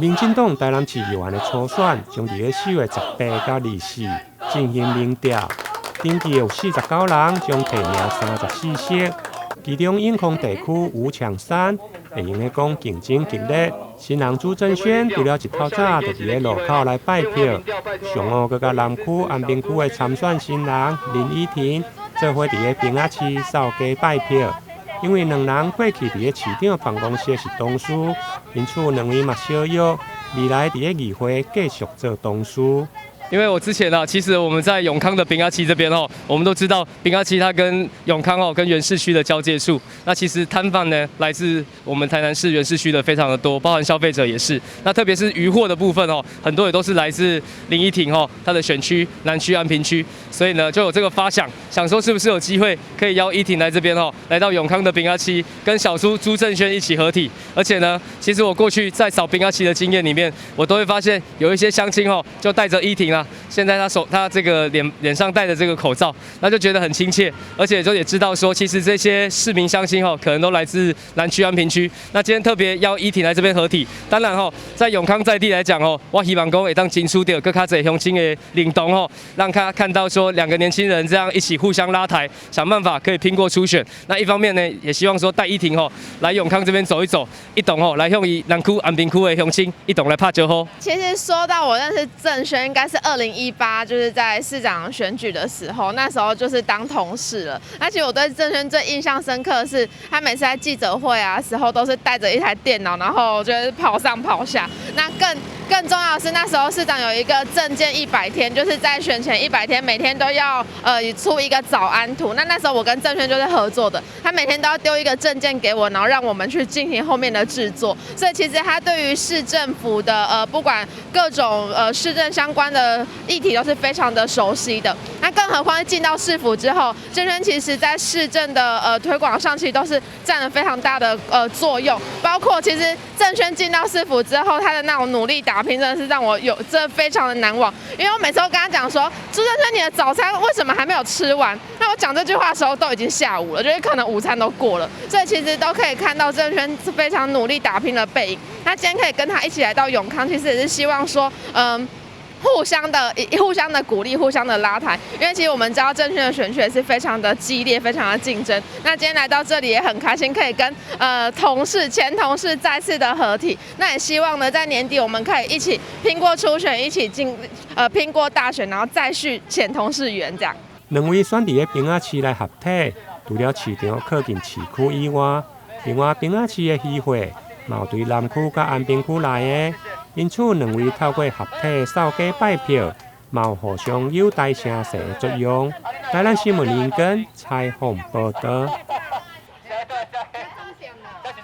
民进党台南市议员的初选将伫4月18到24进行民调，登记有49人将提名34席，其中永康地区吴强山会用来讲竞争激烈。新人朱正轩除了一透早就伫路口来拜票，上午佮甲南区安平区的参选新人林依婷做伙伫平雅市扫街拜票。因为两人过去伫市长办公室是同事，因此两位嘛相约未来伫议会继续做同事。因为我之前其实我们在永康的平雅期这边我们都知道平雅期它跟永康跟原市区的交界处。那其实摊贩呢，来自我们台南市原市区的非常的多，包含消费者也是。那特别是渔货的部分很多也都是来自林依婷它的选区南区安平区，所以呢就有这个发想说是不是有机会可以邀依婷来这边来到永康的平雅期，跟小叔朱正轩一起合体。而且呢，其实我过去在扫平雅期的经验里面，我都会发现有一些乡亲就带着依婷现在他这个脸上戴着这个口罩，那就觉得很亲切，而且就也知道说，其实这些市民乡亲可能都来自南区安平区。那今天特别邀依婷来这边合体，当然在永康在地来讲我希望讲会当金出掉更加侪乡亲的领动让他看到说两个年轻人这样一起互相拉抬，想办法可以拼过初选。那一方面呢，也希望说带依婷来永康这边走一走，一同来向伊南区安平区的乡亲一同来拍招呼。其实说到我认识郑轩，应该是2018，就是在市长选举的时候，那时候就是当同事了。而且我对郑轩最印象深刻的是，他每次在记者会时候都是带着一台电脑，然后就是跑上跑下。那更重要的是，那时候市长有一个政见100天，就是在选前100天，每天都要出一个早安图。那时候我跟郑轩就是合作的，他每天都要丢一个政见给我，然后让我们去进行后面的制作。所以其实他对于市政府的不管各种市政相关的议题都是非常的熟悉的。那更何况进到市府之后，郑轩其实在市政的推广上，其实都是占了非常大的作用。包括其实郑轩进到市府之后，他的那种努力打拼，真的是让我真的非常的难忘。因为我每次都跟他讲说，朱郑轩，你的早餐为什么还没有吃完？那我讲这句话的时候都已经下午了，就是可能午餐都过了。所以其实都可以看到郑轩是非常努力打拼的背影。那今天可以跟他一起来到永康，其实也是希望说，互相的鼓励，互相的拉抬。因为其实我们知道郑轩的选区也是非常的激烈，非常的竞争。那今天来到这里也很开心，可以跟前同事再次的合体。那也希望呢，在年底我们可以一起拼过初选，一起拼过大选，然后再续前同事缘这样。两位选伫平雅市来合体，除了市场靠近市区以外，另外平雅市的议会嘛有对南区甲安平区来的。因此，两位透过合体扫街拜票，嘛有互相友台声势的作用。台南新闻林根采访报道。